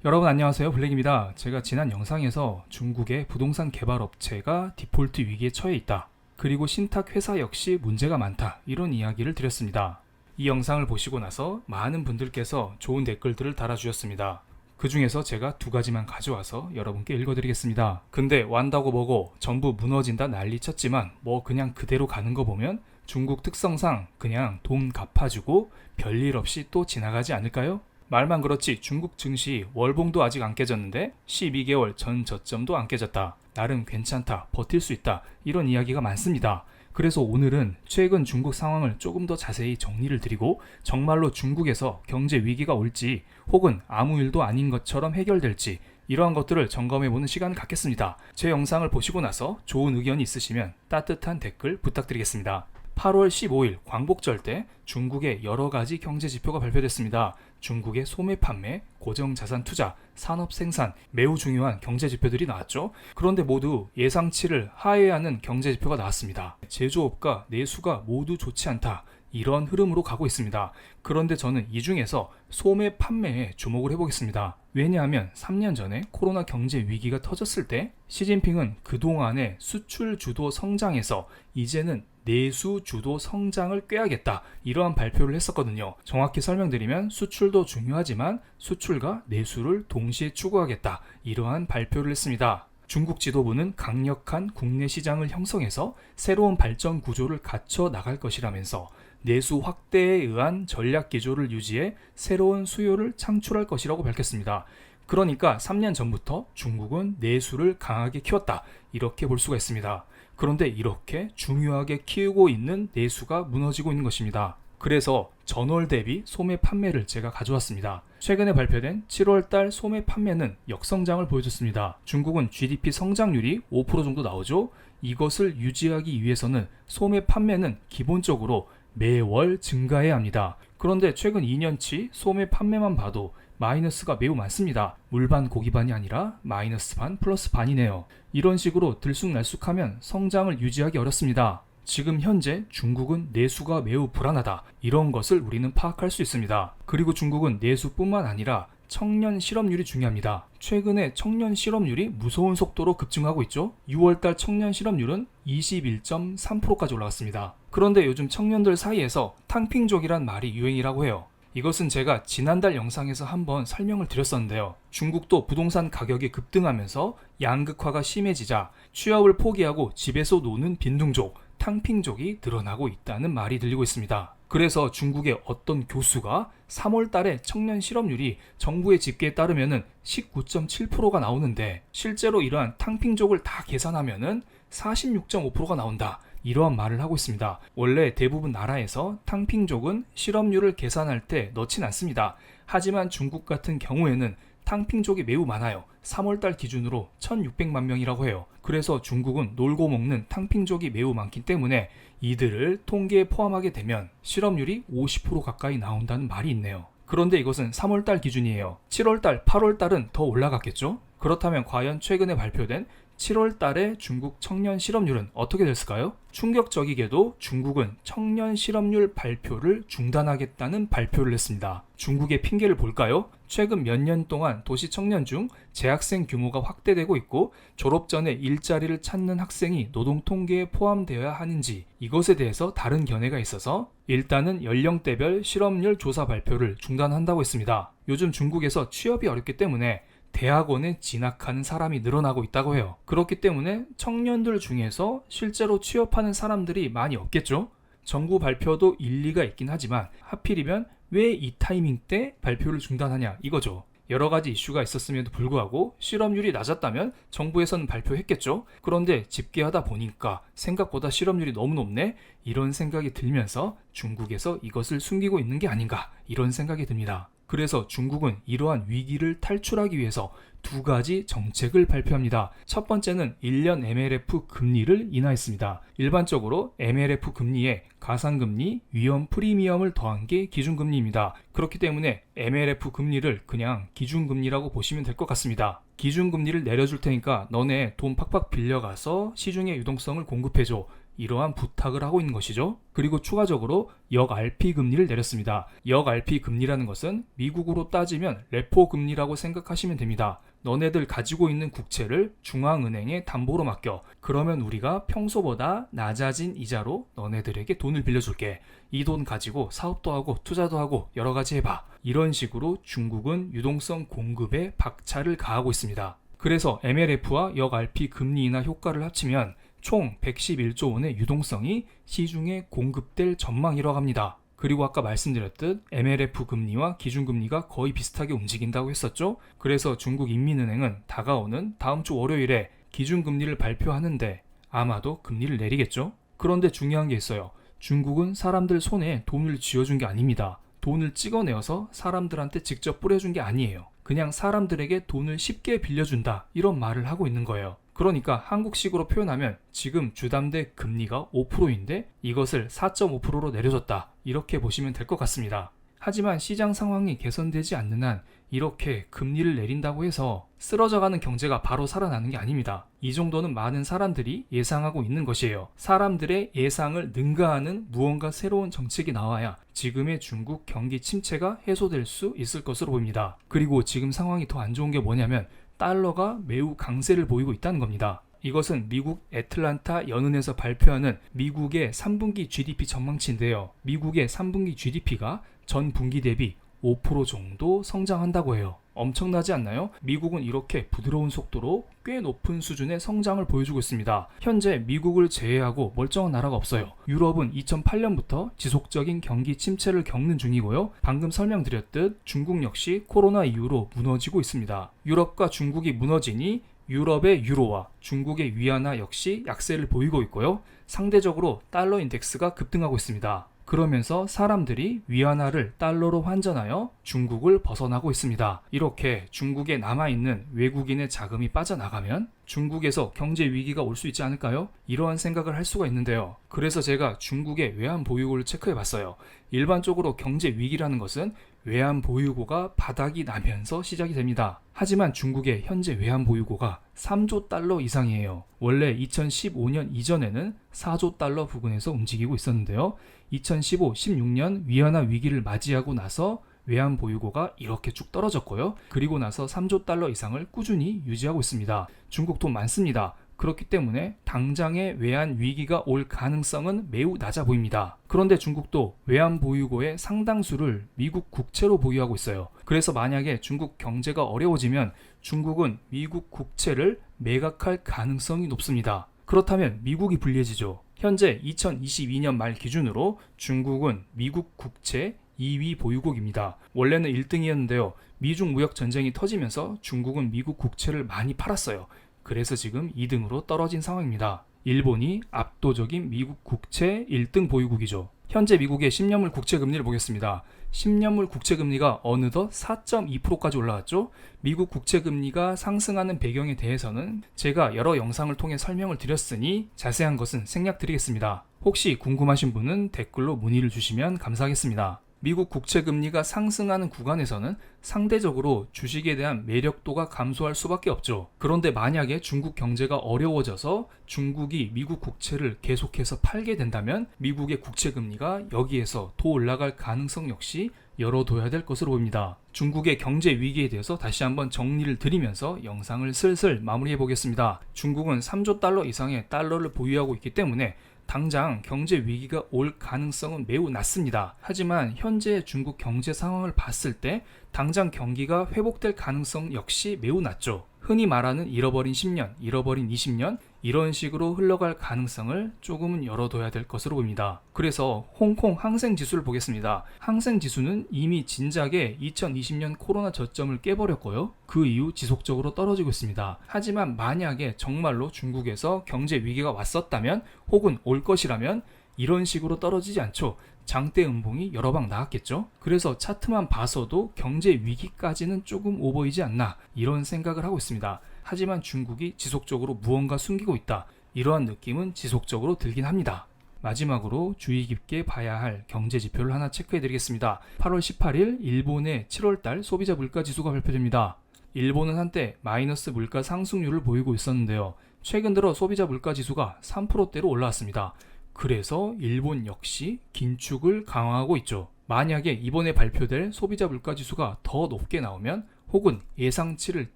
여러분 안녕하세요, 블랙입니다. 제가 지난 영상에서 중국의 부동산 개발 업체가 디폴트 위기에 처해 있다, 그리고 신탁 회사 역시 문제가 많다, 이런 이야기를 드렸습니다. 이 영상을 보시고 나서 많은 분들께서 좋은 댓글들을 달아주셨습니다. 그 중에서 제가 두 가지만 가져와서 여러분께 읽어드리겠습니다. 근데 완다고 뭐고 전부 무너진다 난리 쳤지만 뭐 그냥 그대로 가는 거 보면 중국 특성상 그냥 돈 갚아주고 별일 없이 또 지나가지 않을까요? 말만 그렇지 중국 증시 월봉도 아직 안 깨졌는데 12개월 전 저점도 안 깨졌다, 나름 괜찮다, 버틸 수 있다, 이런 이야기가 많습니다. 그래서 오늘은 최근 중국 상황을 조금 더 자세히 정리를 드리고 정말로 중국에서 경제 위기가 올지 혹은 아무 일도 아닌 것처럼 해결될지 이러한 것들을 점검해보는 시간을 갖겠습니다. 제 영상을 보시고 나서 좋은 의견이 있으시면 따뜻한 댓글 부탁드리겠습니다. 8월 15일 광복절 때 중국의 여러 가지 경제 지표가 발표됐습니다. 중국의 소매 판매, 고정자산 투자, 산업 생산, 매우 중요한 경제 지표들이 나왔죠. 그런데 모두 예상치를 하회하는 경제 지표가 나왔습니다. 제조업과 내수가 모두 좋지 않다, 이런 흐름으로 가고 있습니다. 그런데 저는 이 중에서 소매 판매에 주목을 해보겠습니다. 왜냐하면 3년 전에 코로나 경제 위기가 터졌을 때 시진핑은 그동안의 수출 주도 성장에서 이제는 내수 주도 성장을 꾀하겠다, 이러한 발표를 했었거든요. 정확히 설명드리면 수출도 중요하지만 수출과 내수를 동시에 추구하겠다, 이러한 발표를 했습니다. 중국 지도부는 강력한 국내 시장을 형성해서 새로운 발전 구조를 갖춰 나갈 것이라면서 내수 확대에 의한 전략 기조를 유지해 새로운 수요를 창출할 것이라고 밝혔습니다. 그러니까 3년 전부터 중국은 내수를 강하게 키웠다, 이렇게 볼 수가 있습니다. 그런데 이렇게 중요하게 키우고 있는 내수가 무너지고 있는 것입니다. 그래서 전월 대비 소매 판매를 제가 가져왔습니다. 최근에 발표된 7월달 소매 판매는 역성장을 보여줬습니다. 중국은 GDP 성장률이 5% 정도 나오죠. 이것을 유지하기 위해서는 소매 판매는 기본적으로 매월 증가해야 합니다. 그런데 최근 2년치 소매 판매만 봐도 마이너스가 매우 많습니다. 물반 고기반이 아니라 마이너스 반 플러스 반이네요. 이런 식으로 들쑥날쑥하면 성장을 유지하기 어렵습니다. 지금 현재 중국은 내수가 매우 불안하다, 이런 것을 우리는 파악할 수 있습니다. 그리고 중국은 내수뿐만 아니라 청년 실업률이 중요합니다. 최근에 청년 실업률이 무서운 속도로 급증하고 있죠. 6월달 청년 실업률은 21.3%까지 올라갔습니다. 그런데 요즘 청년들 사이에서 탕핑족이란 말이 유행이라고 해요. 이것은 제가 지난달 영상에서 한번 설명을 드렸었는데요. 중국도 부동산 가격이 급등하면서 양극화가 심해지자 취업을 포기하고 집에서 노는 빈둥족, 탕핑족이 늘어나고 있다는 말이 들리고 있습니다. 그래서 중국의 어떤 교수가 3월 달에 청년 실업률이 정부의 집계에 따르면 19.7%가 나오는데 실제로 이러한 탕핑족을 다 계산하면 46.5%가 나온다, 이러한 말을 하고 있습니다. 원래 대부분 나라에서 탕핑족은 실업률을 계산할 때 넣진 않습니다. 하지만 중국 같은 경우에는 탕핑족이 매우 많아요. 3월달 기준으로 1600만 명이라고 해요. 그래서 중국은 놀고 먹는 탕핑족이 매우 많기 때문에 이들을 통계에 포함하게 되면 실업률이 50% 가까이 나온다는 말이 있네요. 그런데 이것은 3월달 기준이에요. 7월달, 8월달은 더 올라갔겠죠? 그렇다면 과연 최근에 발표된 7월 달에 중국 청년 실업률은 어떻게 됐을까요? 충격적이게도 중국은 청년 실업률 발표를 중단하겠다는 발표를 했습니다. 중국의 핑계를 볼까요? 최근 몇 년 동안 도시 청년 중 재학생 규모가 확대되고 있고 졸업 전에 일자리를 찾는 학생이 노동 통계에 포함되어야 하는지, 이것에 대해서 다른 견해가 있어서 일단은 연령대별 실업률 조사 발표를 중단한다고 했습니다. 요즘 중국에서 취업이 어렵기 때문에 대학원에 진학하는 사람이 늘어나고 있다고 해요. 그렇기 때문에 청년들 중에서 실제로 취업하는 사람들이 많이 없겠죠? 정부 발표도 일리가 있긴 하지만 하필이면 왜 이 타이밍 때 발표를 중단하냐, 이거죠. 여러 가지 이슈가 있었음에도 불구하고 실업률이 낮았다면 정부에서는 발표했겠죠. 그런데 집계하다 보니까 생각보다 실업률이 너무 높네, 이런 생각이 들면서 중국에서 이것을 숨기고 있는 게 아닌가, 이런 생각이 듭니다. 그래서 중국은 이러한 위기를 탈출하기 위해서 두 가지 정책을 발표합니다. 첫 번째는 1년 MLF 금리를 인하했습니다. 일반적으로 MLF 금리에 가상금리, 위험 프리미엄을 더한 게 기준금리입니다. 그렇기 때문에 MLF 금리를 그냥 기준금리라고 보시면 될 것 같습니다. 기준금리를 내려줄 테니까 너네 돈 팍팍 빌려가서 시중에 유동성을 공급해줘, 이러한 부탁을 하고 있는 것이죠. 그리고 추가적으로 역RP 금리를 내렸습니다. 역RP 금리라는 것은 미국으로 따지면 레포 금리라고 생각하시면 됩니다. 너네들 가지고 있는 국채를 중앙은행에 담보로 맡겨. 그러면 우리가 평소보다 낮아진 이자로 너네들에게 돈을 빌려줄게. 이 돈 가지고 사업도 하고 투자도 하고 여러 가지 해봐. 이런 식으로 중국은 유동성 공급에 박차를 가하고 있습니다. 그래서 MLF와 역RP 금리 인하 효과를 합치면 총 111조 원의 유동성이 시중에 공급될 전망이라고 합니다. 그리고 아까 말씀드렸듯 MLF 금리와 기준금리가 거의 비슷하게 움직인다고 했었죠. 그래서 중국 인민은행은 다가오는 다음 주 월요일에 기준금리를 발표하는데 아마도 금리를 내리겠죠. 그런데 중요한 게 있어요. 중국은 사람들 손에 돈을 쥐어준 게 아닙니다. 돈을 찍어내어서 사람들한테 직접 뿌려준 게 아니에요. 그냥 사람들에게 돈을 쉽게 빌려준다 이런 말을 하고 있는 거예요. 그러니까 한국식으로 표현하면 지금 주담대 금리가 5%인데 이것을 4.5%로 내려줬다 이렇게 보시면 될 것 같습니다. 하지만 시장 상황이 개선되지 않는 한 이렇게 금리를 내린다고 해서 쓰러져가는 경제가 바로 살아나는 게 아닙니다. 이 정도는 많은 사람들이 예상하고 있는 것이에요. 사람들의 예상을 능가하는 무언가 새로운 정책이 나와야 지금의 중국 경기 침체가 해소될 수 있을 것으로 보입니다. 그리고 지금 상황이 더 안 좋은 게 뭐냐면 달러가 매우 강세를 보이고 있다는 겁니다. 이것은 미국 애틀란타 연은에서 발표하는 미국의 3분기 GDP 전망치인데요. 미국의 3분기 GDP가 전 분기 대비 5% 정도 성장한다고 해요. 엄청나지 않나요? 미국은 이렇게 부드러운 속도로 꽤 높은 수준의 성장을 보여주고 있습니다. 현재 미국을 제외하고 멀쩡한 나라가 없어요. 유럽은 2008년부터 지속적인 경기 침체를 겪는 중이고요. 방금 설명드렸듯 중국 역시 코로나 이후로 무너지고 있습니다. 유럽과 중국이 무너지니 유럽의 유로와 중국의 위안화 역시 약세를 보이고 있고요. 상대적으로 달러 인덱스가 급등하고 있습니다. 그러면서 사람들이 위안화를 달러로 환전하여 중국을 벗어나고 있습니다. 이렇게 중국에 남아있는 외국인의 자금이 빠져나가면 중국에서 경제 위기가 올 수 있지 않을까요? 이러한 생각을 할 수가 있는데요. 그래서 제가 중국의 외환 보유고를 체크해 봤어요. 일반적으로 경제 위기라는 것은 외환 보유고가 바닥이 나면서 시작이 됩니다. 하지만 중국의 현재 외환 보유고가 3조 달러 이상이에요. 원래 2015년 이전에는 4조 달러 부근에서 움직이고 있었는데요. 2015, 16년 위안화 위기를 맞이하고 나서 외환 보유고가 이렇게 쭉 떨어졌고요. 그리고 나서 3조 달러 이상을 꾸준히 유지하고 있습니다. 중국 돈 많습니다. 그렇기 때문에 당장의 외환 위기가 올 가능성은 매우 낮아 보입니다. 그런데 중국도 외환 보유고의 상당수를 미국 국채로 보유하고 있어요. 그래서 만약에 중국 경제가 어려워지면 중국은 미국 국채를 매각할 가능성이 높습니다. 그렇다면 미국이 불리해지죠. 현재 2022년 말 기준으로 중국은 미국 국채 2위 보유국입니다. 원래는 1등이었는데요. 미중 무역 전쟁이 터지면서 중국은 미국 국채를 많이 팔았어요. 그래서 지금 2등으로 떨어진 상황입니다. 일본이 압도적인 미국 국채 1등 보유국이죠. 현재 미국의 10년물 국채 금리를 보겠습니다. 10년물 국채 금리가 어느덧 4.2%까지 올라왔죠. 미국 국채 금리가 상승하는 배경에 대해서는 제가 여러 영상을 통해 설명을 드렸으니 자세한 것은 생략드리겠습니다. 혹시 궁금하신 분은 댓글로 문의를 주시면 감사하겠습니다. 미국 국채 금리가 상승하는 구간에서는 상대적으로 주식에 대한 매력도가 감소할 수밖에 없죠. 그런데 만약에 중국 경제가 어려워져서 중국이 미국 국채를 계속해서 팔게 된다면 미국의 국채 금리가 여기에서 더 올라갈 가능성 역시 열어둬야 될 것으로 보입니다. 중국의 경제 위기에 대해서 다시 한번 정리를 드리면서 영상을 슬슬 마무리해 보겠습니다. 중국은 3조 달러 이상의 달러를 보유하고 있기 때문에 당장 경제 위기가 올 가능성은 매우 낮습니다. 하지만 현재 중국 경제 상황을 봤을 때 당장 경기가 회복될 가능성 역시 매우 낮죠. 흔히 말하는 잃어버린 10년, 잃어버린 20년 이런 식으로 흘러갈 가능성을 조금은 열어둬야 될 것으로 보입니다. 그래서 홍콩 항생지수를 보겠습니다. 항생지수는 이미 진작에 2020년 코로나 저점을 깨버렸고요. 그 이후 지속적으로 떨어지고 있습니다. 하지만 만약에 정말로 중국에서 경제 위기가 왔었다면 혹은 올 것이라면 이런 식으로 떨어지지 않죠. 장대 음봉이 여러 방 나왔겠죠. 그래서 차트만 봐서도 경제 위기까지는 조금 오버이지 않나 이런 생각을 하고 있습니다. 하지만 중국이 지속적으로 무언가 숨기고 있다. 이러한 느낌은 지속적으로 들긴 합니다. 마지막으로 주의 깊게 봐야 할 경제 지표를 하나 체크해 드리겠습니다. 8월 18일 일본의 7월달 소비자 물가지수가 발표됩니다. 일본은 한때 마이너스 물가 상승률을 보이고 있었는데요. 최근 들어 소비자 물가 지수가 3%대로 올라왔습니다. 그래서 일본 역시 긴축을 강화하고 있죠. 만약에 이번에 발표될 소비자 물가 지수가 더 높게 나오면 혹은 예상치를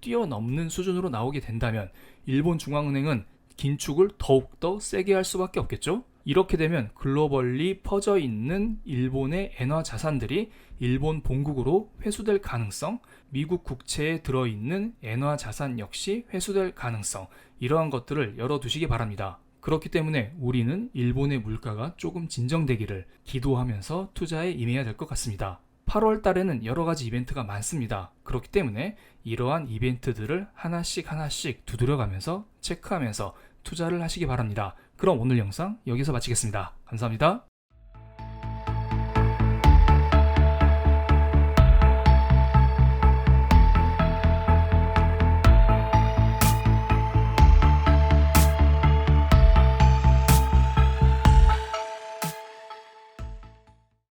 뛰어넘는 수준으로 나오게 된다면 일본 중앙은행은 긴축을 더욱더 세게 할 수밖에 없겠죠? 이렇게 되면 글로벌리 퍼져 있는 일본의 엔화 자산들이 일본 본국으로 회수될 가능성, 미국 국채에 들어있는 엔화 자산 역시 회수될 가능성, 이러한 것들을 열어두시기 바랍니다. 그렇기 때문에 우리는 일본의 물가가 조금 진정되기를 기도하면서 투자에 임해야 될 것 같습니다. 8월 달에는 여러 가지 이벤트가 많습니다. 그렇기 때문에 이러한 이벤트들을 하나씩 두드려가면서 체크하면서 투자를 하시기 바랍니다. 그럼 오늘 영상 여기서 마치겠습니다. 감사합니다.